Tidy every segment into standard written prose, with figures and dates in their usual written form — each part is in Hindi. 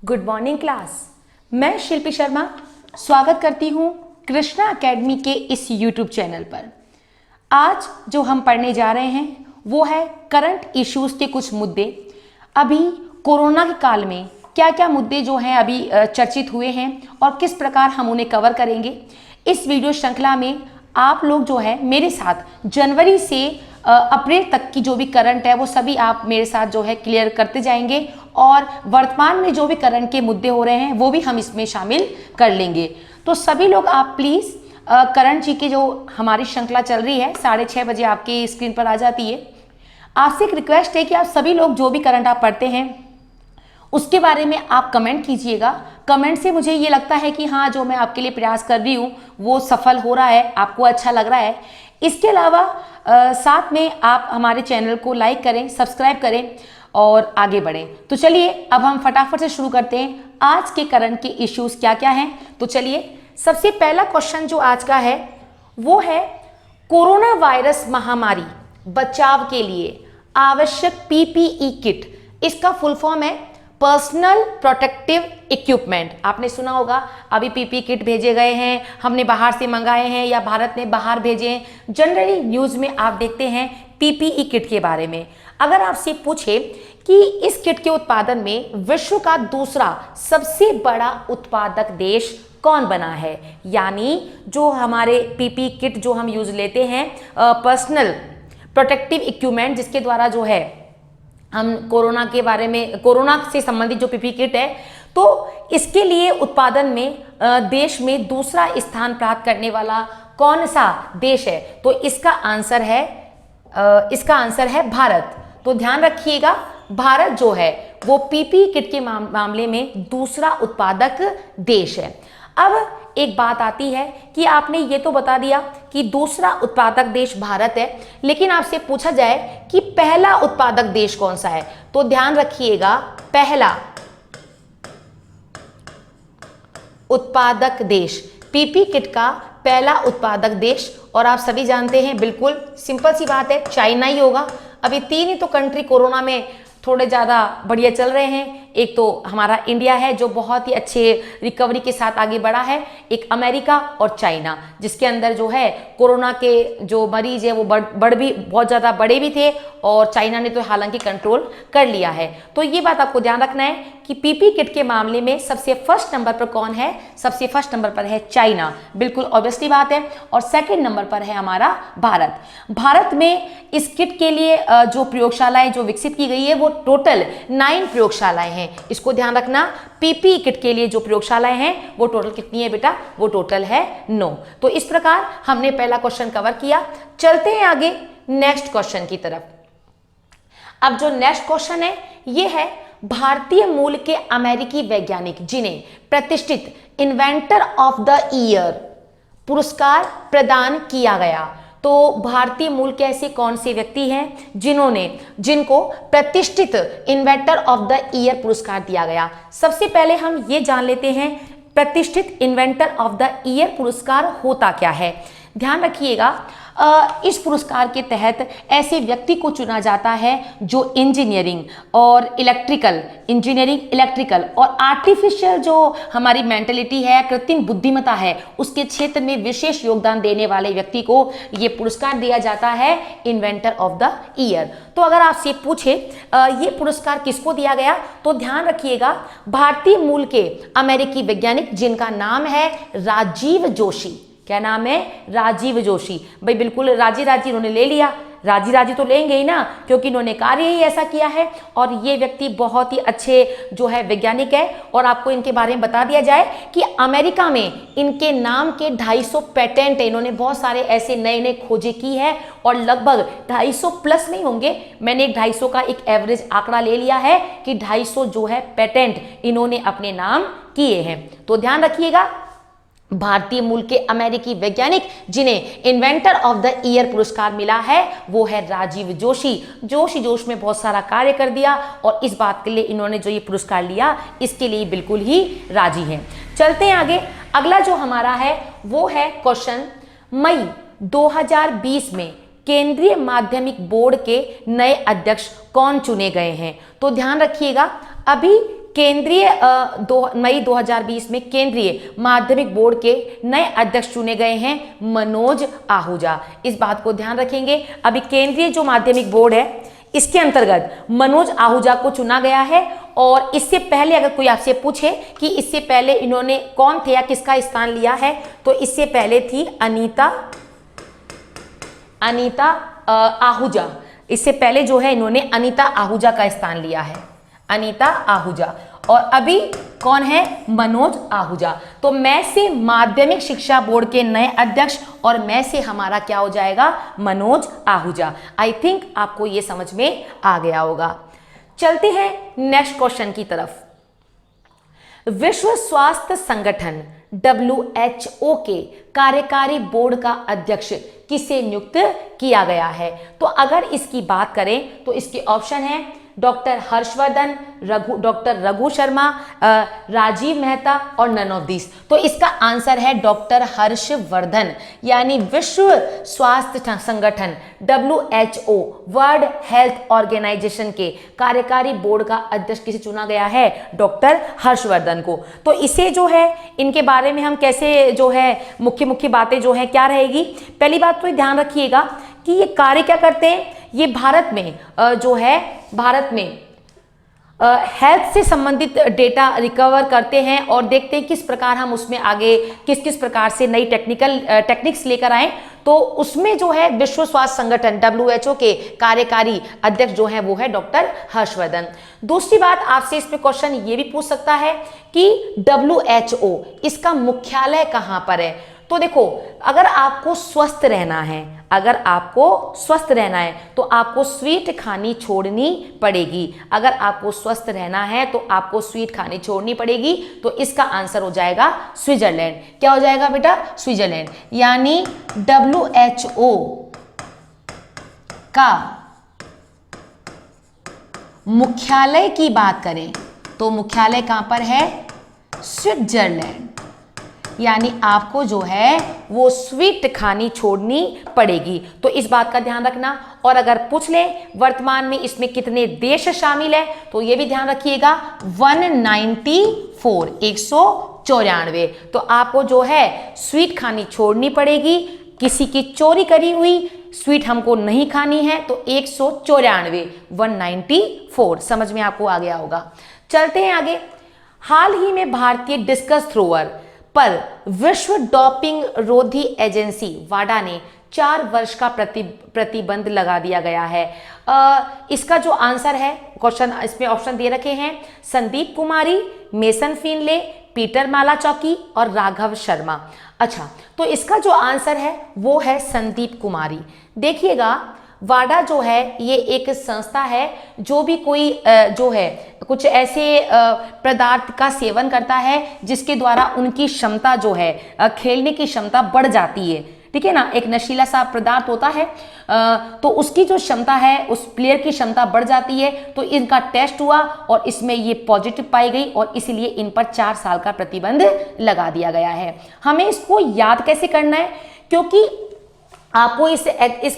Good morning class. मैं शिल्पी शर्मा स्वागत करती हूँ कृष्णा एकेडमी के इस यूट्यूब चैनल पर। आज जो हम पढ़ने जा रहे हैं वो है करंट इश्यूज के कुछ मुद्दे। अभी कोरोना के काल में क्या क्या मुद्दे जो हैं अभी चर्चित हुए हैं और किस प्रकार हम उन्हें कवर करेंगे। इस वीडियो श्रृंखला में आप लोग जो है मेरे साथ जनवरी से अप्रैल तक की जो भी करंट है वो सभी आप मेरे साथ जो है क्लियर करते जाएंगे और वर्तमान में जो भी करंट के मुद्दे हो रहे हैं वो भी हम इसमें शामिल कर लेंगे। तो सभी लोग आप प्लीज़ करंट जी की जो हमारी श्रृंखला चल रही है 6:30 बजे आपकी स्क्रीन पर आ जाती है। आपसे एक रिक्वेस्ट है कि आप सभी लोग जो भी करंट आप पढ़ते हैं उसके बारे में आप कमेंट कीजिएगा। कमेंट से मुझे ये लगता है कि हाँ, जो मैं आपके लिए प्रयास कर रही हूँ वो सफल हो रहा है, आपको अच्छा लग रहा है। इसके अलावा साथ में आप हमारे चैनल को लाइक करें, सब्सक्राइब करें और आगे बढ़ें। तो चलिए अब हम फटाफट से शुरू करते हैं आज के करंट के इश्यूज क्या क्या हैं। तो चलिए सबसे पहला क्वेश्चन जो आज का है वो है कोरोना वायरस महामारी बचाव के लिए आवश्यक पीपीई किट। इसका फुल फॉर्म है पर्सनल प्रोटेक्टिव इक्विपमेंट। आपने सुना होगा अभी पीपी किट भेजे गए हैं, हमने बाहर से मंगाए हैं या भारत ने बाहर भेजे हैं। जनरली न्यूज़ में आप देखते हैं पीपीई किट के बारे में। अगर आपसे पूछे कि इस किट के उत्पादन में विश्व का दूसरा सबसे बड़ा उत्पादक देश कौन बना है, यानी जो हमारे पीपी किट जो हम यूज लेते हैं पर्सनल प्रोटेक्टिव इक्विपमेंट जिसके द्वारा जो है हम कोरोना के बारे में, कोरोना से संबंधित जो पीपी किट है, तो इसके लिए उत्पादन में देश में दूसरा स्थान प्राप्त करने वाला कौन सा देश है? तो इसका आंसर है भारत। तो ध्यान रखिएगा भारत जो है वो पीपी किट के मामले में दूसरा उत्पादक देश है। अब एक बात आती है कि आपने ये तो बता दिया कि दूसरा उत्पादक देश भारत है, लेकिन आपसे पूछा जाए कि पहला उत्पादक देश कौन सा है, तो ध्यान रखिएगा पहला उत्पादक देश पीपी किट का पहला उत्पादक देश, और आप सभी जानते हैं बिल्कुल सिंपल सी बात है, चाइना ही होगा। अभी 3 ही तो कंट्री कोरोना में थोड़े ज़्यादा बढ़िया चल रहे हैं। एक तो हमारा इंडिया है जो बहुत ही अच्छे रिकवरी के साथ आगे बढ़ा है, एक अमेरिका और चाइना जिसके अंदर जो है कोरोना के जो मरीज है वो बढ़ भी बहुत ज़्यादा बड़े भी थे और चाइना ने तो हालांकि कंट्रोल कर लिया है। तो ये बात आपको ध्यान रखना है कि पीपी किट के मामले में सबसे फर्स्ट नंबर पर कौन है? सबसे फर्स्ट नंबर पर है चाइना, बिल्कुल ऑब्वियसली बात है। और सेकेंड नंबर पर है हमारा भारत। भारत में इस किट के लिए जो प्रयोगशालाएं जो विकसित की गई है वो टोटल 9 प्रयोगशालाएं हैं। इसको ध्यान रखना, पीपी किट के लिए जो प्रयोगशालाएं हैं वो टोटल कितनी है बेटा? वो टोटल है 9। तो इस प्रकार हमने पहला क्वेश्चन कवर किया। चलते हैं आगे नेक्स्ट क्वेश्चन की तरफ। अब जो नेक्स्ट क्वेश्चन है ये है भारतीय मूल के अमेरिकी वैज्ञानिक जिन्हें प्रतिष्ठित इन्वेंटर ऑफ द ईयर पुरस्कार प्रदान किया गया। तो भारतीय मूल के ऐसे कौन से व्यक्ति हैं जिनको प्रतिष्ठित इन्वेंटर ऑफ द ईयर पुरस्कार दिया गया? सबसे पहले हम ये जान लेते हैं प्रतिष्ठित इन्वेंटर ऑफ द ईयर पुरस्कार होता क्या है। ध्यान रखिएगा इस पुरस्कार के तहत ऐसे व्यक्ति को चुना जाता है जो इंजीनियरिंग इलेक्ट्रिकल और आर्टिफिशियल जो हमारी मेंटलिटी है, कृत्रिम बुद्धिमत्ता है, उसके क्षेत्र में विशेष योगदान देने वाले व्यक्ति को ये पुरस्कार दिया जाता है इन्वेंटर ऑफ द ईयर। तो अगर आपसे पूछे ये पुरस्कार किसको दिया गया, तो ध्यान रखिएगा भारतीय मूल के अमेरिकी वैज्ञानिक जिनका नाम है राजीव जोशी। क्या नाम है? राजीव जोशी। भाई बिल्कुल राजी इन्होंने ले लिया, राजी तो लेंगे ही ना, क्योंकि इन्होंने कार्य ही ऐसा किया है और ये व्यक्ति बहुत ही अच्छे जो है वैज्ञानिक है। और आपको इनके बारे में बता दिया जाए कि अमेरिका में इनके नाम के 250 पेटेंट है। इन्होंने बहुत सारे ऐसे नए खोजें की है और लगभग 250 प्लस नहीं होंगे, मैंने 250 का एक एवरेज आंकड़ा ले लिया है कि 250 जो है पेटेंट इन्होंने अपने नाम किए हैं। तो ध्यान रखिएगा भारतीय मूल के अमेरिकी वैज्ञानिक जिन्हें इन्वेंटर ऑफ द ईयर पुरस्कार मिला है वो है राजीव जोशी। जोश में बहुत सारा कार्य कर दिया और इस बात के लिए इन्होंने जो ये पुरस्कार लिया इसके लिए बिल्कुल ही राजी हैं। चलते हैं आगे। अगला जो हमारा है वो है क्वेश्चन मई 2020 में केंद्रीय माध्यमिक बोर्ड के नए अध्यक्ष कौन चुने गए हैं? तो ध्यान रखिएगा अभी केंद्रीय मई 2020 में केंद्रीय माध्यमिक बोर्ड के नए अध्यक्ष चुने गए हैं मनोज आहूजा। इस बात को ध्यान रखेंगे। अभी केंद्रीय जो माध्यमिक बोर्ड है इसके अंतर्गत मनोज आहूजा को चुना गया है। और इससे पहले अगर कोई आपसे पूछे कि इससे पहले इन्होंने कौन थे या किसका स्थान लिया है, तो इससे पहले थी अनीता आहूजा। इससे पहले जो है इन्होंने अनीता आहूजा का स्थान लिया है, अनीता आहूजा। और अभी कौन है? मनोज आहूजा। तो मैं से माध्यमिक शिक्षा बोर्ड के नए अध्यक्ष और मैं से हमारा क्या हो जाएगा? मनोज आहूजा। आई थिंक आपको ये समझ में आ गया होगा। चलते हैं नेक्स्ट क्वेश्चन की तरफ। विश्व स्वास्थ्य संगठन WHO के कार्यकारी बोर्ड का अध्यक्ष किसे नियुक्त किया गया है? तो अगर इसकी बात करें तो इसके ऑप्शन है डॉक्टर हर्षवर्धन, डॉक्टर रघु शर्मा, राजीव मेहता और नन ऑफ दिस। तो इसका आंसर है डॉक्टर हर्षवर्धन, यानी विश्व स्वास्थ्य संगठन WHO वर्ल्ड हेल्थ ऑर्गेनाइजेशन के कार्यकारी बोर्ड का अध्यक्ष किसे चुना गया है? डॉक्टर हर्षवर्धन को। तो इसे जो है इनके बारे में हम कैसे जो है मुख्य मुख्य बातें जो है क्या रहेगी? पहली बात तो ध्यान रखिएगा कि ये कार्य क्या करते हैं। ये भारत में हेल्थ से संबंधित डेटा रिकवर करते हैं और देखते हैं किस प्रकार हम उसमें आगे किस किस प्रकार से नई टेक्निक्स लेकर आए। तो उसमें जो है विश्व स्वास्थ्य संगठन WHO के कार्यकारी अध्यक्ष जो है वो है डॉक्टर हर्षवर्धन। दूसरी बात, आपसे इसमें क्वेश्चन ये भी पूछ सकता है कि WHO इसका मुख्यालय कहाँ पर है? तो देखो, अगर आपको स्वस्थ रहना है तो आपको स्वीट खानी छोड़नी पड़ेगी। अगर आपको स्वस्थ रहना है तो आपको स्वीट खानी छोड़नी पड़ेगी। तो इसका आंसर हो जाएगा स्विट्जरलैंड। क्या हो जाएगा बेटा? स्विट्जरलैंड। यानी WHO का मुख्यालय की बात करें तो मुख्यालय कहां पर है? स्विट्जरलैंड। यानी आपको जो है वो स्वीट खानी छोड़नी पड़ेगी। तो इस बात का ध्यान रखना। और अगर पूछ ले वर्तमान में इसमें कितने देश शामिल है तो ये भी ध्यान रखिएगा 194, 194। तो आपको जो है स्वीट खानी छोड़नी पड़ेगी। किसी की चोरी करी हुई स्वीट हमको नहीं खानी है तो 194, 194। समझ में आपको आ गया होगा। चलते हैं आगे। हाल ही में भारतीय डिस्कस थ्रोअर पर विश्व डोपिंग रोधी एजेंसी वाडा ने 4 वर्ष का प्रतिबंध लगा दिया गया है। इसका जो आंसर है, क्वेश्चन इसमें ऑप्शन दे रखे हैं संदीप कुमारी, मेसन फिनले, पीटर मालाचौकी और राघव शर्मा। अच्छा, तो इसका जो आंसर है वो है संदीप कुमारी। देखिएगा, वाडा जो है ये एक संस्था है जो भी कोई जो है कुछ ऐसे पदार्थ का सेवन करता है जिसके द्वारा उनकी क्षमता जो है खेलने की क्षमता बढ़ जाती है। ठीक है ना, एक नशीला सा पदार्थ होता है तो उसकी जो क्षमता है उस प्लेयर की क्षमता बढ़ जाती है। तो इनका टेस्ट हुआ और इसमें ये पॉजिटिव पाई गई और इसीलिए इन पर 4 साल का प्रतिबंध लगा दिया गया है। हमें इसको याद कैसे करना है? क्योंकि आपको इस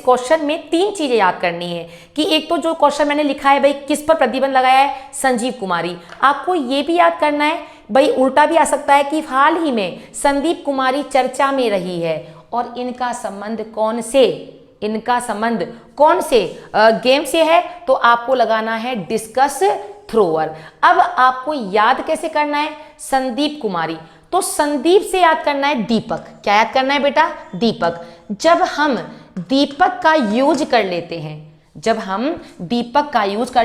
क्वेश्चन में 3 चीजें याद करनी है कि एक तो जो क्वेश्चन मैंने लिखा है भाई किस पर प्रतिबंध लगाया है? संजीव कुमारी। आपको ये भी याद करना है भाई, उल्टा भी आ सकता है कि हाल ही में संदीप कुमारी चर्चा में रही है और इनका संबंध कौन से गेम से है? तो आपको लगाना है डिस्कस थ्रोअर। अब आपको याद कैसे करना है? संदीप कुमारी। तो संदीप से याद करना है दीपक। क्या याद करना है बेटा? दीपक। जब हम दीपक का यूज कर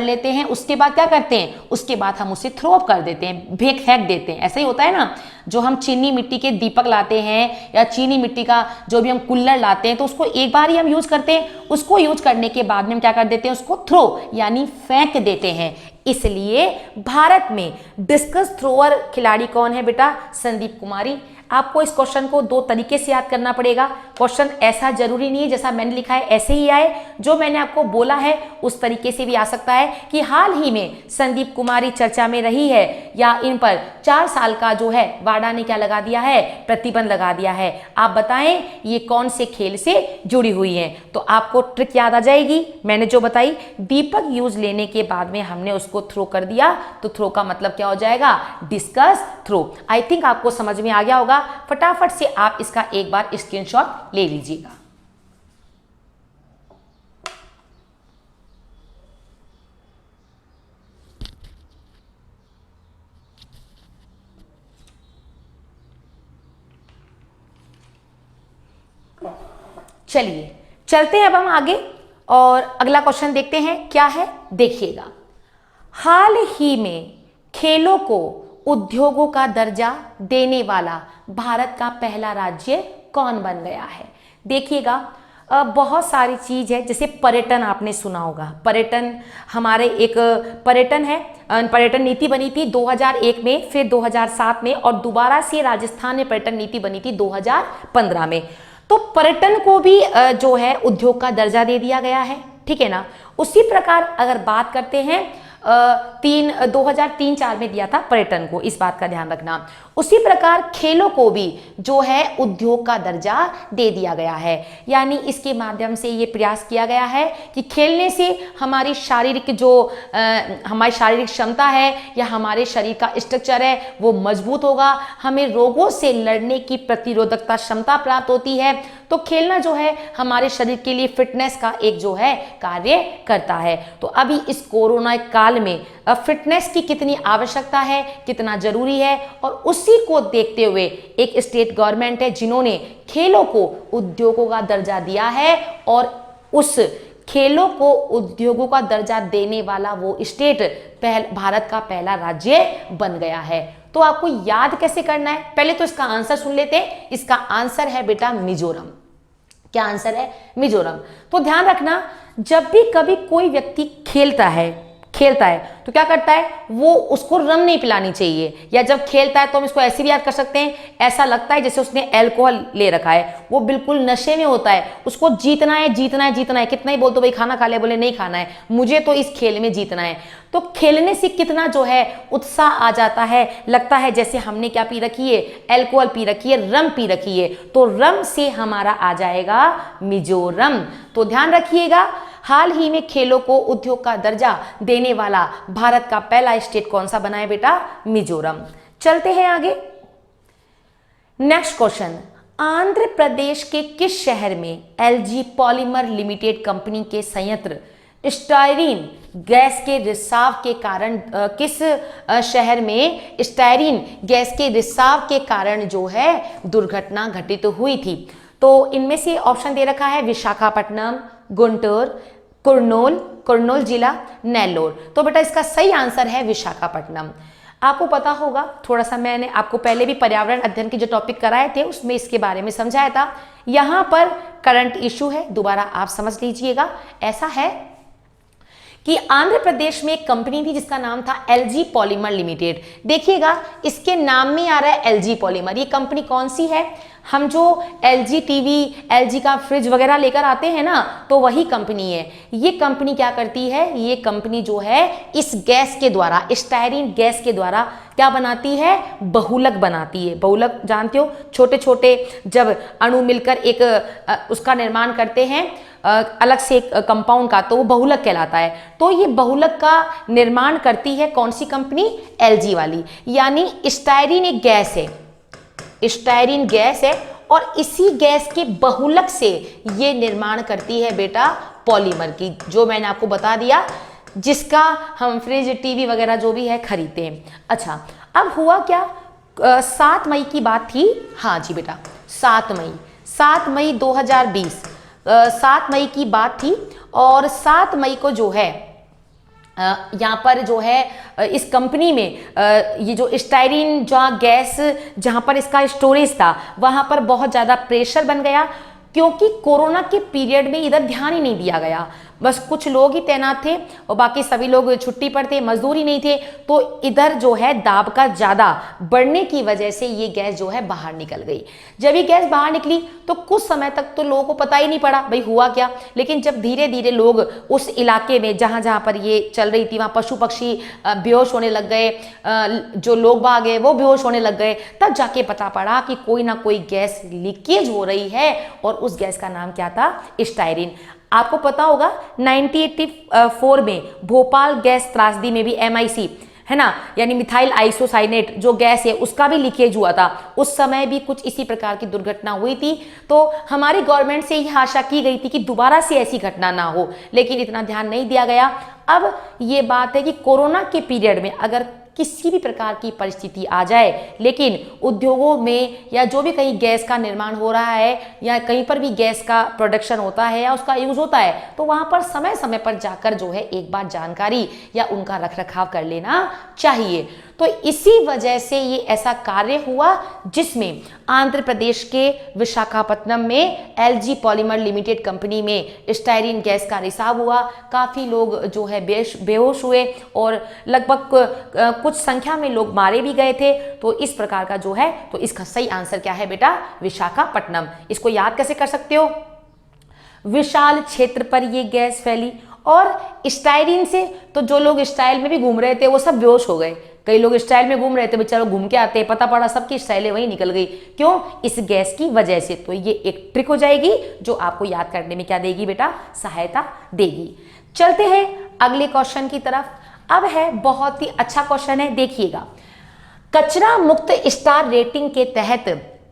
लेते हैं उसके बाद क्या करते हैं? उसके बाद हम उसे थ्रो अप कर देते हैं, फेंक देते हैं। ऐसा ही होता है ना, जो हम चीनी मिट्टी के दीपक लाते हैं या चीनी मिट्टी का जो भी हम कुल्लड़ लाते हैं तो उसको एक बार ही हम यूज करते हैं। उसको यूज करने के बाद में हम क्या कर देते हैं? उसको थ्रो यानी फेंक देते हैं। इसलिए भारत में डिस्कस थ्रोअर खिलाड़ी कौन है बेटा? संदीप कुमारी। आपको इस क्वेश्चन को दो तरीके से याद करना पड़ेगा। क्वेश्चन ऐसा जरूरी नहीं है जैसा मैंने लिखा है ऐसे ही आए, जो मैंने आपको बोला है उस तरीके से भी आ सकता है कि हाल ही में संदीप कुमारी चर्चा में रही है या इन पर 4 साल का जो है वाडा ने क्या लगा दिया है, प्रतिबंध लगा दिया है। आप बताएं ये कौन से खेल से जुड़ी हुई है। तो आपको ट्रिक याद आ जाएगी मैंने जो बताई, दीपक यूज लेने के बाद में हमने उसको थ्रो कर दिया, तो थ्रो का मतलब क्या हो जाएगा, डिस्कस थ्रो। आई थिंक आपको समझ में आ गया होगा। फटाफट से आप इसका एक बार स्क्रीनशॉट ले लीजिएगा। चलिए चलते हैं अब हम आगे और अगला क्वेश्चन देखते हैं क्या है, देखिएगा। हाल ही में खेलों को उद्योगों का दर्जा देने वाला भारत का पहला राज्य कौन बन गया है। देखिएगा बहुत सारी चीज है, जैसे पर्यटन आपने सुना होगा। पर्यटन हमारे एक पर्यटन है, पर्यटन नीति बनी थी 2001 में, फिर 2007 में और दोबारा से राजस्थान में पर्यटन नीति बनी थी 2015 में। तो पर्यटन को भी जो है उद्योग का दर्जा दे दिया गया है, ठीक है ना। उसी प्रकार अगर बात करते हैं 2003-4 में दिया था पर्यटन को, इस बात का ध्यान रखना। उसी प्रकार खेलों को भी जो है उद्योग का दर्जा दे दिया गया है, यानी इसके माध्यम से ये प्रयास किया गया है कि खेलने से हमारी शारीरिक जो हमारी शारीरिक क्षमता है या हमारे शरीर का स्ट्रक्चर है वो मजबूत होगा, हमें रोगों से लड़ने की प्रतिरोधकता क्षमता प्राप्त होती है। तो खेलना जो है हमारे शरीर के लिए फिटनेस का एक जो है कार्य करता है। तो अभी इस कोरोना काल में फिटनेस की कितनी आवश्यकता है, कितना जरूरी है, और उसी को देखते हुए एक स्टेट गवर्नमेंट है जिन्होंने खेलों को उद्योगों का दर्जा दिया है, और उस खेलों को उद्योगों का दर्जा देने वाला वो स्टेट भारत का पहला राज्य बन गया है। तो आपको याद कैसे करना है, पहले तो इसका आंसर सुन लेते हैं। इसका आंसर है बेटा मिजोरम। क्या आंसर है, मिजोरम। तो ध्यान रखना, जब भी कभी कोई व्यक्ति खेलता है तो क्या करता है, वो उसको रम नहीं पिलानी चाहिए, या जब खेलता है तो हम इसको ऐसे भी याद कर सकते हैं, ऐसा लगता है जैसे उसने अल्कोहल ले रखा है, वो बिल्कुल नशे में होता है, उसको जीतना है जीतना है जीतना है, कितना ही बोल दो भाई खाना खा ले, बोले नहीं खाना है, मुझे तो इस खेल में जीतना है। तो खेलने से कितना जो है उत्साह आ जाता है, लगता है जैसे हमने क्या पी रखी है, अल्कोहल पी रखी है, रम पी रखी है। तो रम से हमारा आ जाएगा मिजोरम। तो ध्यान रखिएगा, हाल ही में खेलों को उद्योग का दर्जा देने वाला भारत का पहला स्टेट कौन सा बना है बेटा, मिजोरम। चलते हैं आगे, नेक्स्ट क्वेश्चन। आंध्र प्रदेश के किस शहर में एलजी पॉलीमर लिमिटेड कंपनी के संयंत्र स्टायरीन गैस के रिसाव के कारण किस शहर में स्टायरीन गैस के रिसाव के कारण जो है दुर्घटना घटित हुई थी। तो इनमें से ऑप्शन दे रखा है विशाखापट्टनम, गुंटूर, कुर्नूल जिला, नेल्लोर। तो बेटा इसका सही आंसर है विशाखापट्टनम। आपको पता होगा, थोड़ा सा मैंने आपको पहले भी पर्यावरण अध्ययन के जो टॉपिक कराए थे उसमें इसके बारे में समझाया था। यहाँ पर करंट इशू है, दोबारा आप समझ लीजिएगा। ऐसा है कि आंध्र प्रदेश में एक कंपनी थी जिसका नाम था एलजी पॉलीमर लिमिटेड। देखिएगा इसके नाम में आ रहा है एलजी पॉलीमर। ये कंपनी कौन सी है, हम जो एलजी टीवी, एलजी का फ्रिज वगैरह लेकर आते हैं ना, तो वही कंपनी है। ये कंपनी क्या करती है, ये कंपनी जो है इस गैस के द्वारा, स्टायरीन गैस के द्वारा क्या बनाती है, बहुलक बनाती है। बहुलक जानते हो, छोटे छोटे जब अणु मिलकर एक उसका निर्माण करते हैं अलग से एक कंपाउंड का, तो वो बहुलक कहलाता है। तो ये बहुलक का निर्माण करती है कौन सी कंपनी, एलजी वाली। यानी स्टायरीन एक गैस है, स्टायरीन गैस है, और इसी गैस के बहुलक से ये निर्माण करती है बेटा पॉलीमर की, जो मैंने आपको बता दिया, जिसका हम फ्रिज, टीवी वगैरह जो भी है खरीदते हैं। अच्छा, अब हुआ क्या, 7 मई की बात थी। हाँ जी बेटा, 7 मई 2020, 7 मई की बात थी। और 7 मई को जो है यहाँ पर जो है इस कंपनी में ये जो स्टायरीन जहाँ गैस, जहाँ पर इसका स्टोरेज था, वहाँ पर बहुत ज़्यादा प्रेशर बन गया, क्योंकि कोरोना के पीरियड में इधर ध्यान ही नहीं दिया गया। बस कुछ लोग ही तैनात थे और बाकी सभी लोग छुट्टी पर थे, मजदूरी नहीं थे। तो इधर जो है दाब का ज़्यादा बढ़ने की वजह से ये गैस जो है बाहर निकल गई। जब ये गैस बाहर निकली तो कुछ समय तक तो लोगों को पता ही नहीं पड़ा भाई हुआ क्या, लेकिन जब धीरे धीरे लोग उस इलाके में जहाँ जहाँ पर ये चल रही थी वहाँ पशु पक्षी बेहोश होने लग गए, जो लोग बाग गए वो बेहोश होने लग गए, तब जाके पता पड़ा कि कोई ना कोई गैस लीकेज हो रही है और उस गैस का नाम क्या था, स्टायरीन। आपको पता होगा 1984 में भोपाल गैस त्रासदी में भी MIC है ना, यानी मिथाइल आइसोसाइनेट जो गैस है उसका भी लीकेज हुआ था। उस समय भी कुछ इसी प्रकार की दुर्घटना हुई थी। तो हमारी गवर्नमेंट से यह आशा की गई थी कि दोबारा से ऐसी घटना ना हो, लेकिन इतना ध्यान नहीं दिया गया। अब ये बात है कि कोरोना के पीरियड में अगर किसी भी प्रकार की परिस्थिति आ जाए, लेकिन उद्योगों में या जो भी कहीं गैस का निर्माण हो रहा है या कहीं पर भी गैस का प्रोडक्शन होता है या उसका यूज होता है, तो वहाँ पर समय समय पर जाकर जो है एक बार जानकारी या उनका रखरखाव कर लेना चाहिए। तो इसी वजह से ये ऐसा कार्य हुआ जिसमें आंध्र प्रदेश के विशाखापट्टनम में LG पॉलीमर लिमिटेड कंपनी में स्टायरीन गैस का रिसाव हुआ। काफ़ी लोग जो है बेहोश हुए और लगभग कुछ संख्या में लोग मारे भी गए थे। तो इस प्रकार का जो है, तो इसका सही आंसर क्या है बेटा, विशाखापट्टनम। इसको याद कैसे कर सकते हो, विशाल क्षेत्र पर ये गैस फैली और स्टायरीन से तो जो लोग स्टाइल में भी घूम रहे थे वो सब बेहोश हो गए। कई लोग स्टाइल में घूम रहे थे, बेचारों घूम के आते पता पड़ा सबकी स्टाइलें वहीं निकल गई। क्यों, इस गैस की वजह से। तो ये एक ट्रिक हो जाएगी जो आपको याद करने में क्या देगी बेटा, सहायता देगी। चलते हैं अगले क्वेश्चन की तरफ। अब है बहुत ही अच्छा क्वेश्चन है, देखिएगा। कचरा मुक्त स्टार रेटिंग के तहत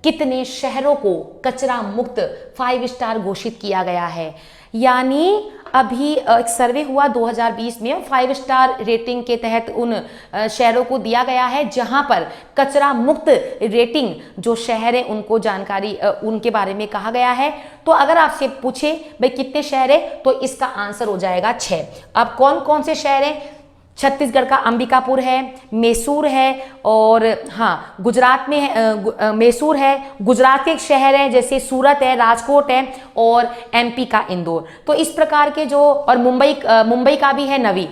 कितने शहरों को कचरा मुक्त 5 स्टार घोषित किया गया है। यानी अभी एक सर्वे हुआ 2020 में, 5 स्टार रेटिंग के तहत उन शहरों को दिया गया है जहां पर कचरा मुक्त रेटिंग जो शहर है उनको जानकारी उनके बारे में कहा गया है। तो अगर आपसे पूछे भाई कितने शहर है, तो इसका आंसर हो जाएगा 6। अब कौन कौन से शहर हैं, छत्तीसगढ़ का अंबिकापुर है, मैसूर है, और हाँ गुजरात में है, मैसूर है, गुजरात के एक शहर है जैसे सूरत है, राजकोट है, और MP का इंदौर। तो इस प्रकार के जो, और मुंबई का भी है नवी।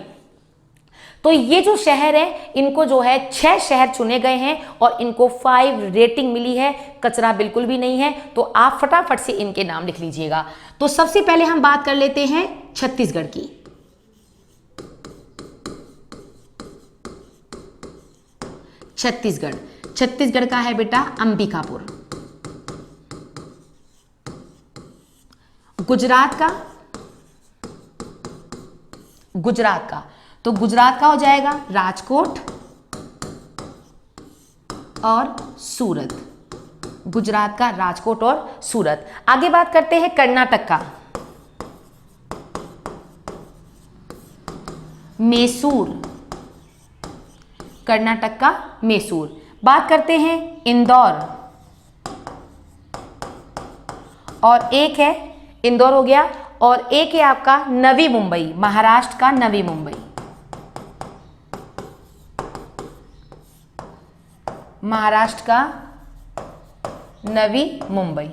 तो ये जो शहर है इनको जो है 6 शहर चुने गए हैं और इनको 5 रेटिंग मिली है, कचरा बिल्कुल भी नहीं है। तो आप फटाफट से इनके नाम लिख लीजिएगा। तो सबसे पहले हम बात कर लेते हैं छत्तीसगढ़ की। छत्तीसगढ़ का है बेटा अंबिकापुर। गुजरात का तो गुजरात का हो जाएगा राजकोट और सूरत। गुजरात का राजकोट और सूरत। आगे बात करते हैं कर्नाटक का, मैसूर। कर्नाटक का मैसूर। बात करते हैं इंदौर, और एक है इंदौर हो गया, और एक है आपका नवी मुंबई, महाराष्ट्र का नवी मुंबई। महाराष्ट्र का नवी मुंबई।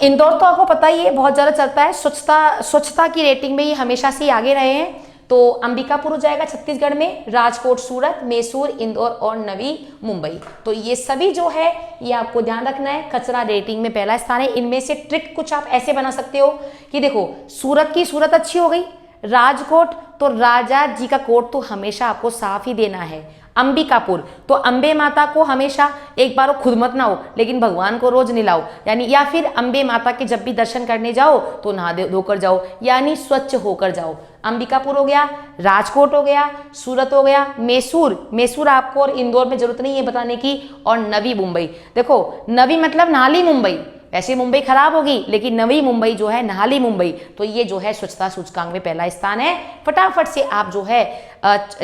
इंदौर तो आपको पता ही है बहुत ज्यादा चलता है, स्वच्छता की रेटिंग में ये हमेशा से ही आगे रहे हैं। तो अंबिकापुर हो जाएगा छत्तीसगढ़ में, राजकोट, सूरत, मैसूर, इंदौर और नवी मुंबई। तो ये सभी जो है ये आपको ध्यान रखना है, कचरा रेटिंग में पहला स्थान है। इनमें से ट्रिक कुछ आप ऐसे बना सकते हो कि देखो, सूरत की सूरत अच्छी हो गई, राजकोट तो राजा जी का कोट तो हमेशा आपको साफ ही देना है। अंबिकापुर तो अंबे माता को हमेशा, एक बार खुद मत नहाओ लेकिन भगवान को रोज नहलाओ, यानी या फिर अंबे माता के जब भी दर्शन करने जाओ तो नहा धोकर जाओ, यानी स्वच्छ होकर जाओ। अंबिकापुर हो गया, राजकोट हो गया, सूरत हो गया, मैसूर आपको और इंदौर में जरूरत नहीं है बताने की, और नवी मुंबई। देखो नवी मतलब नहाली मुंबई, ऐसे मुंबई खराब होगी लेकिन नवी मुंबई जो है नहाली मुंबई। तो ये जो है स्वच्छता सूचकांक में पहला स्थान है। फटाफट से आप जो है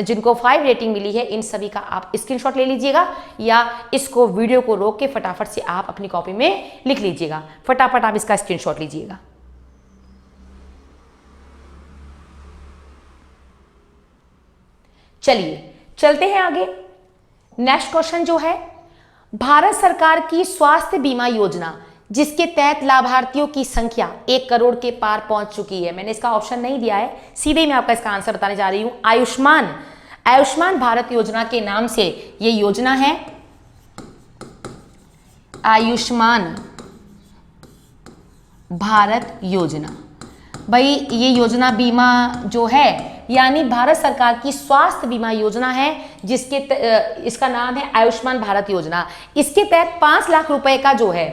जिनको 5 रेटिंग मिली है इन सभी का आप स्क्रीनशॉट ले लीजिएगा, या इसको वीडियो को रोक के फटाफट से आप अपनी कॉपी में लिख लीजिएगा। फटाफट आप इसका स्क्रीनशॉट लीजिएगा। चलिए चलते हैं आगे। नेक्स्ट क्वेश्चन जो है, भारत सरकार की स्वास्थ्य बीमा योजना जिसके तहत लाभार्थियों की संख्या 1 करोड़ के पार पहुंच चुकी है। मैंने इसका ऑप्शन नहीं दिया है, सीधे मैं आपका इसका आंसर बताने जा रही हूं। आयुष्मान भारत योजना के नाम से ये योजना है, आयुष्मान भारत योजना। भाई ये योजना बीमा जो है यानी भारत सरकार की स्वास्थ्य बीमा योजना है, जिसके इसका नाम है आयुष्मान भारत योजना। इसके तहत 5 लाख रुपए का जो है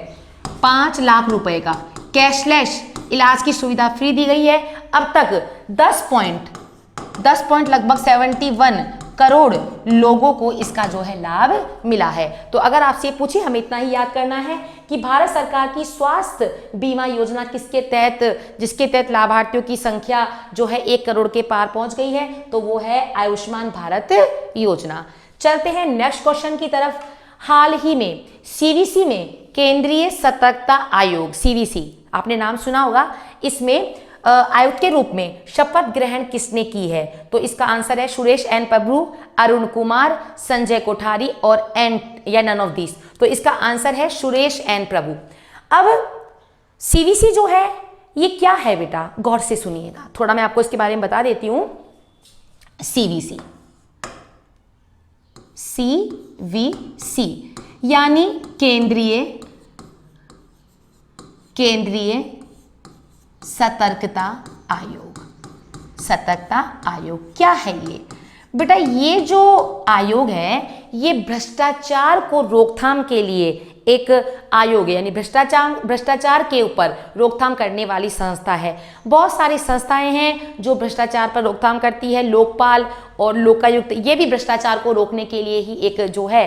5 लाख रुपए का कैशलेस इलाज की सुविधा फ्री दी गई है। अब तक 10 पॉइंट लगभग 71 करोड़ लोगों को इसका जो है लाभ मिला है। तो अगर आपसे पूछे, हमें इतना ही याद करना है कि भारत सरकार की स्वास्थ्य बीमा योजना जिसके तहत लाभार्थियों की संख्या जो है 1 करोड़ के पार पहुंच गई है, तो वो है आयुष्मान भारत योजना। चलते हैं नेक्स्ट क्वेश्चन की तरफ। हाल ही में सीवीसी में केंद्रीय सतर्कता आयोग, सीवीसी आपने नाम सुना होगा, इसमें आयुक्त के रूप में शपथ ग्रहण किसने की है? तो इसका आंसर है सुरेश एन प्रभु, अरुण कुमार, संजय कोठारी और नन ऑफ दिस। तो इसका आंसर है सुरेश एन प्रभु। अब सीवीसी जो है ये क्या है बेटा, गौर से सुनिएगा, थोड़ा मैं आपको इसके बारे में बता देती हूं। सीवीसी यानी केंद्रीय सतर्कता आयोग। क्या है ये बेटा? ये जो आयोग है ये भ्रष्टाचार को रोकथाम के लिए एक आयोग है, यानी भ्रष्टाचार के ऊपर रोकथाम करने वाली संस्था है। बहुत सारी संस्थाएं हैं जो भ्रष्टाचार पर रोकथाम करती है। लोकपाल और लोकायुक्त ये भी भ्रष्टाचार को रोकने के लिए ही एक जो है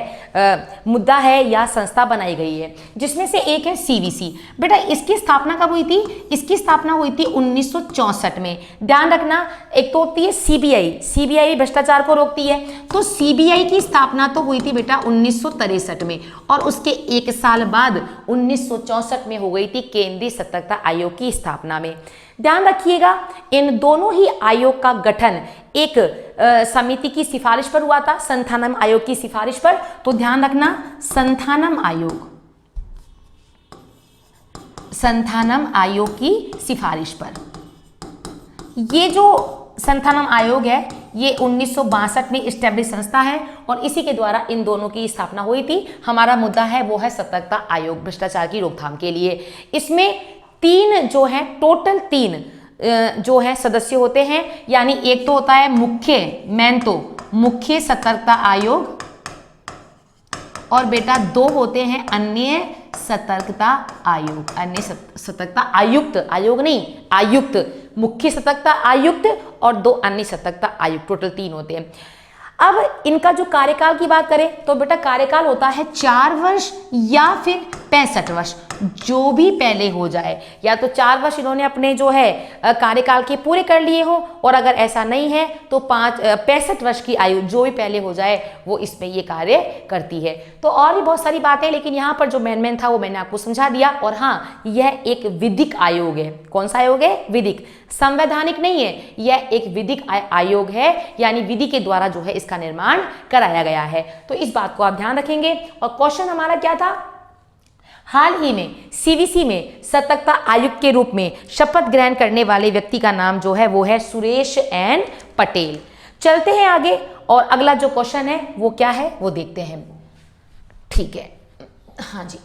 मुद्दा है या संस्था बनाई गई है, जिसमें से एक है सीवीसी। बेटा इसकी स्थापना कब हुई थी? इसकी स्थापना हुई थी 1964 में। ध्यान रखना, एक तो होती है सीबीआई भ्रष्टाचार को रोकती है, तो सीबीआई की स्थापना तो हुई थी बेटा 1963 में, और उसके 1 साल बाद 1964 में हो गई थी केंद्रीय सतर्कता आयोग की स्थापना में। ध्यान रखिएगा, इन दोनों ही आयोग का गठन एक समिति की सिफारिश पर हुआ था, संथानम आयोग की सिफारिश पर। तो ध्यान रखना, संथानम आयोग की सिफारिश पर। ये जो संथानम आयोग है ये 1962 में इस्टेब्लिश संस्था है और इसी के द्वारा इन दोनों की स्थापना हुई थी। हमारा मुद्दा है वो है सतर्कता आयोग, भ्रष्टाचार की रोकथाम के लिए। इसमें 3 जो है टोटल 3 जो है सदस्य होते हैं, यानी एक तो होता है मुख्य सतर्कता आयोग, और बेटा 2 होते हैं अन्य सतर्कता आयुक्त, मुख्य सतर्कता आयुक्त और 2 अन्य सतर्कता आयुक्त, टोटल 3 होते हैं। अब इनका जो कार्यकाल की बात करें तो बेटा कार्यकाल होता है 4 वर्ष या फिर 65 वर्ष, जो भी पहले हो जाए। या तो 4 वर्ष इन्होंने अपने जो है कार्यकाल के पूरे कर लिए हो, और अगर ऐसा नहीं है तो 65 वर्ष की आयु जो भी पहले हो जाए वो इसमें ये कार्य करती है। तो और भी बहुत सारी बातें, लेकिन यहाँ पर जो मेन था वो मैंने आपको समझा दिया। और हाँ, यह एक विधिक आयोग है। कौन सा आयोग है? विधिक, संवैधानिक नहीं है, यह एक विधिक आयोग है, यानी विधि के द्वारा जो है इसका निर्माण कराया गया है। तो इस बात को आप ध्यान रखेंगे। और क्वेश्चन हमारा क्या था? हाल ही में सीवीसी में सतर्कता आयुक्त के रूप में शपथ ग्रहण करने वाले व्यक्ति का नाम जो है वो है सुरेश एन पटेल। चलते हैं आगे, और अगला जो क्वेश्चन है वो क्या है वो देखते हैं। ठीक है, हाँ जी।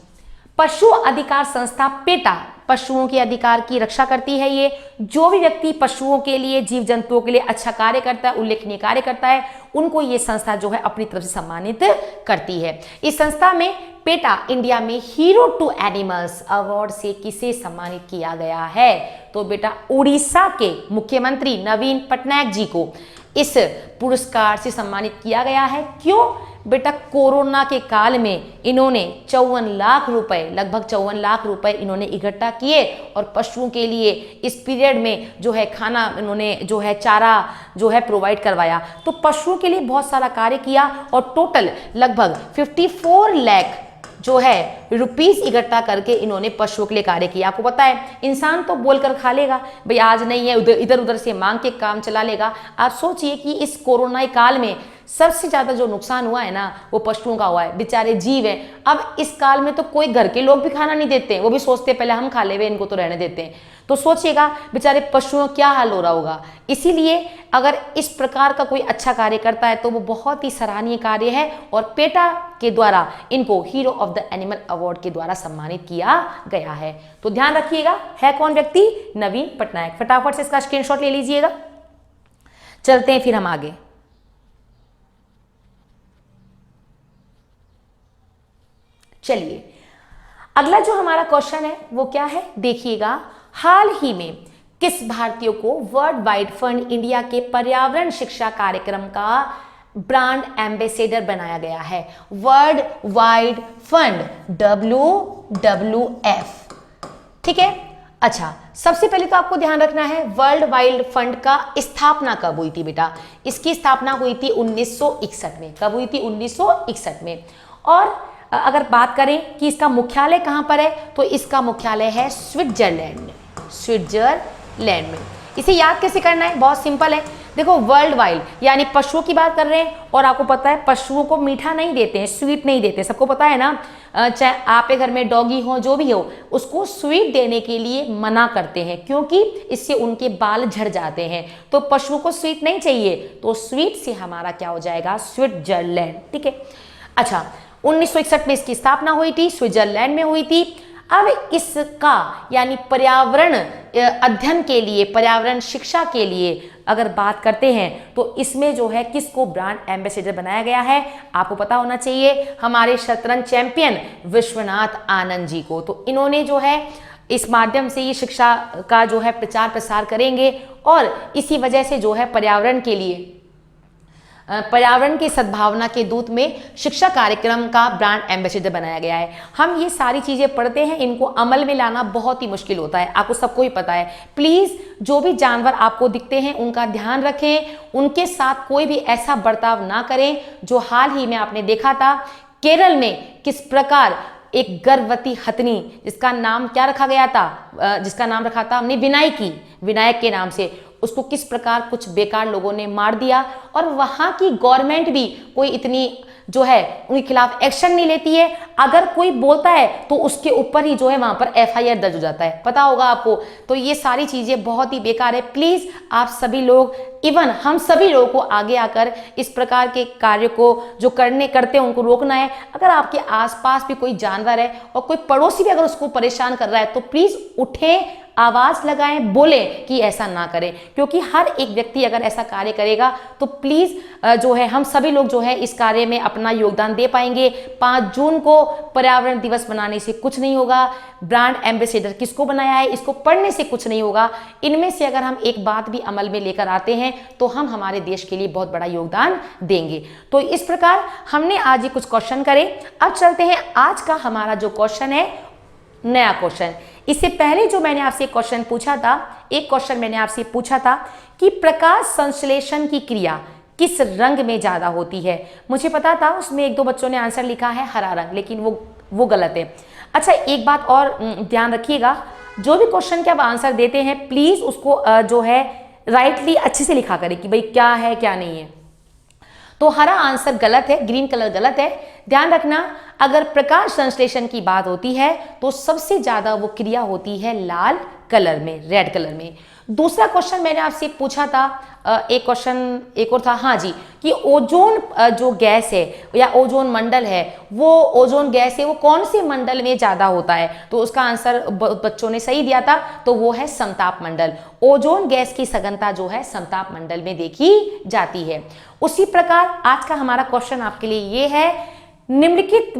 पशु अधिकार संस्था पेटा पशुओं के अधिकार की रक्षा करती है। ये जो भी व्यक्ति पशुओं के लिए, जीव जंतुओं के लिए अच्छा कार्य करता है, उल्लेखनीय कार्य करता है, उनको ये संस्था जो है अपनी तरफ से सम्मानित करती है। इस संस्था में पेटा इंडिया में हीरो टू एनिमल्स अवार्ड से किसे सम्मानित किया गया है? तो बेटा उड़ीसा के मुख्यमंत्री नवीन पटनायक जी को इस पुरस्कार से सम्मानित किया गया है। क्यों? बेटा कोरोना के काल में इन्होंने 54 लाख रुपए, लगभग 54 लाख रुपए इन्होंने इकट्ठा किए और पशुओं के लिए इस पीरियड में जो है खाना, इन्होंने जो है चारा जो है प्रोवाइड करवाया। तो पशुओं के लिए बहुत सारा कार्य किया और टोटल लगभग 54 लाख जो है रुपीस इकट्ठा करके इन्होंने पशुओं के लिए कार्य किया। आपको पता है इंसान तो बोलकर खा लेगा, भाई आज नहीं है, इधर उधर से मांग के काम चला लेगा। आप सोचिए कि इस कोरोना काल में सबसे ज़्यादा जो नुकसान हुआ है ना वो पशुओं का हुआ है, बेचारे जीव हैं। अब इस काल में तो कोई घर के लोग भी खाना नहीं देते हैं, वो भी सोचते हैं पहले हम खा ले, इनको तो रहने देते हैं। तो सोचिएगा बेचारे पशुओं क्या हाल हो रहा होगा। इसीलिए अगर इस प्रकार का कोई अच्छा कार्य करता है तो वो बहुत ही सराहनीय कार्य है और पेटा के द्वारा इनको hero of the animal award के द्वारा सम्मानित किया गया है। तो ध्यान रखिएगा, है कौन व्यक्ति? नवीन पटनायक। फटाफट से इसका स्क्रीनशॉट ले लीजिएगा। चलते हैं फिर हम आगे। चलिए अगला जो हमारा क्वेश्चन है वो क्या है, देखिएगा। हाल ही में किस भारतीय को वर्ल्ड वाइड फंड इंडिया के पर्यावरण शिक्षा कार्यक्रम का ब्रांड एम्बेसडर बनाया गया है? वर्ल्ड वाइड फंड, WWF, ठीक है। अच्छा, सबसे पहले तो आपको ध्यान रखना है वर्ल्ड वाइड फंड का स्थापना कब हुई थी बेटा? इसकी स्थापना हुई थी 1961 में। कब हुई थी? 1961 में। और अगर बात करें कि इसका मुख्यालय कहां पर है, तो इसका मुख्यालय है स्विट्जरलैंड में। स्विट्जरलैंड में। इसे याद कैसे करना है? बहुत सिंपल है। देखो वर्ल्ड वाइड यानी पशुओं की बात कर रहे हैं और आपको पता है पशुओं को मीठा नहीं देते हैं, स्वीट नहीं देते, सबको पता है ना। चाहे आपके घर में डॉगी हो, जो भी हो, उसको स्वीट देने के लिए मना करते हैं क्योंकि इससे उनके बाल झड़ जाते हैं। तो पशुओं को स्वीट नहीं चाहिए, तो स्वीट से हमारा क्या हो जाएगा? स्विट्जरलैंड, ठीक है। अच्छा, 1961 में इसकी स्थापना हुई थी, स्विट्जरलैंड में हुई थी। अब इसका यानी पर्यावरण अध्ययन के लिए, पर्यावरण शिक्षा के लिए अगर बात करते हैं तो इसमें जो है किसको ब्रांड एम्बेसडर बनाया गया है? आपको पता होना चाहिए, हमारे शतरंज चैंपियन विश्वनाथ आनंद जी को। तो इन्होंने जो है इस माध्यम से ये शिक्षा का जो है प्रचार प्रसार करेंगे और इसी वजह से जो है पर्यावरण के लिए, पर्यावरण की सद्भावना के दूत में शिक्षा कार्यक्रम का ब्रांड एम्बेसडर बनाया गया है। हम ये सारी चीजें पढ़ते हैं, इनको अमल में लाना बहुत ही मुश्किल होता है, आपको सबको ही पता है। प्लीज जो भी जानवर आपको दिखते हैं उनका ध्यान रखें, उनके साथ कोई भी ऐसा बर्ताव ना करें जो हाल ही में आपने देखा था केरल में किस प्रकार एक गर्भवती हथनी, जिसका नाम क्या रखा गया था? जिसका नाम रखा था हमने विनायकी, विनायक के नाम से, उसको किस प्रकार कुछ बेकार लोगों ने मार दिया और वहां की गवर्नमेंट भी कोई इतनी जो है उनके खिलाफ एक्शन नहीं लेती है। अगर कोई बोलता है तो उसके ऊपर ही जो है वहां पर FIR दर्ज हो जाता है, पता होगा आपको। तो ये सारी चीजें बहुत ही बेकार है। प्लीज आप सभी लोग, इवन हम सभी लोगों को आगे आकर इस प्रकार के कार्य को जो करते हैं उनको रोकना है। अगर आपके आसपास भी कोई जानवर है और कोई पड़ोसी भी अगर उसको परेशान कर रहा है तो प्लीज उठें, आवाज लगाएं, बोले कि ऐसा ना करें, क्योंकि हर एक व्यक्ति अगर ऐसा कार्य करेगा तो प्लीज जो है हम सभी लोग जो है इस कार्य में अपना योगदान दे पाएंगे। 5 जून को पर्यावरण दिवस मनाने से कुछ नहीं होगा, ब्रांड एम्बेसडर किसको बनाया है इसको पढ़ने से कुछ नहीं होगा। इनमें से अगर हम एक बात भी अमल में लेकर आते हैं तो हम हमारे देश के लिए बहुत बड़ा योगदान देंगे। तो इस प्रकार हमने आज ये कुछ क्वेश्चन करे। अब चलते हैं आज का हमारा जो क्वेश्चन है, नया क्वेश्चन। इससे पहले जो मैंने आपसे क्वेश्चन पूछा था, एक क्वेश्चन मैंने आपसे पूछा था कि प्रकाश संश्लेषण की क्रिया किस रंग में ज्यादा होती है? मुझे पता था उसमें 1-2 बच्चों ने आंसर लिखा है हरा रंग, लेकिन वो गलत है। अच्छा, एक बात और ध्यान रखिएगा, जो भी क्वेश्चन के आप आंसर देते हैं प्लीज उसको जो है राइटली अच्छे से लिखा करें कि भाई क्या है क्या नहीं है। तो हरा आंसर गलत है, ग्रीन कलर गलत है। ध्यान रखना, अगर प्रकाश संश्लेषण की बात होती है तो सबसे ज्यादा वो क्रिया होती है लाल कलर में, रेड कलर में। दूसरा क्वेश्चन मैंने आपसे पूछा था, एक क्वेश्चन एक और था, हाँ जी, कि ओजोन जो गैस है या ओजोन मंडल है, वो ओजोन गैस है वो कौन से मंडल में ज्यादा होता है? तो उसका आंसर बच्चों ने सही दिया था, तो वो है समताप मंडल। ओजोन गैस की सघनता जो है समताप मंडल में देखी जाती है। उसी प्रकार आज का हमारा क्वेश्चन आपके लिए ये है, निम्नलिखित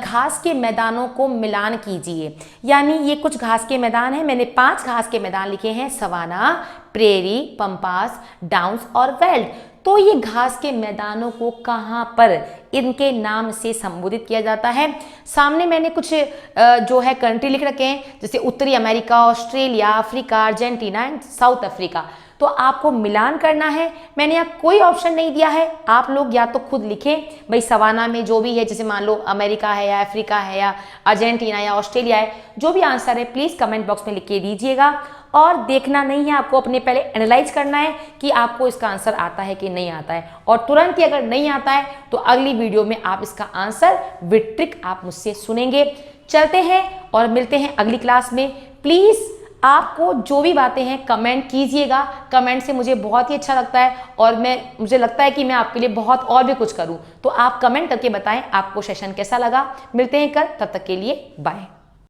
घास के मैदानों को मिलान कीजिए। यानी ये कुछ घास के मैदान हैं, मैंने 5 घास के मैदान लिखे हैं, सवाना, प्रेरी, पंपास, डाउन्स और वेल्ड। तो ये घास के मैदानों को कहाँ पर इनके नाम से संबोधित किया जाता है? सामने मैंने कुछ जो है कंट्री लिख रखे हैं, जैसे उत्तरी America, Australia, Africa, Argentina and south Africa. तो आपको मिलान करना है। मैंने यहाँ कोई ऑप्शन नहीं दिया है, आप लोग या तो खुद लिखें भाई सवाना में जो भी है, जैसे मान लो अमेरिका है या अफ्रीका है या अर्जेंटीना या ऑस्ट्रेलिया है, जो भी आंसर है प्लीज कमेंट बॉक्स में लिख के दीजिएगा। और देखना नहीं है, आपको अपने पहले एनालाइज करना है कि आपको इसका आंसर आता है कि नहीं आता है, और तुरंत ही अगर नहीं आता है तो अगली वीडियो में आप इसका आंसर विद ट्रिक आप मुझसे सुनेंगे। चलते हैं और मिलते हैं अगली क्लास में। प्लीज़ आपको जो भी बातें हैं कमेंट कीजिएगा, कमेंट से मुझे बहुत ही अच्छा लगता है और मुझे लगता है कि मैं आपके लिए बहुत और भी कुछ करूं, तो आप कमेंट करके बताएं आपको सेशन कैसा लगा। मिलते हैं कल, तब तक के लिए बाय।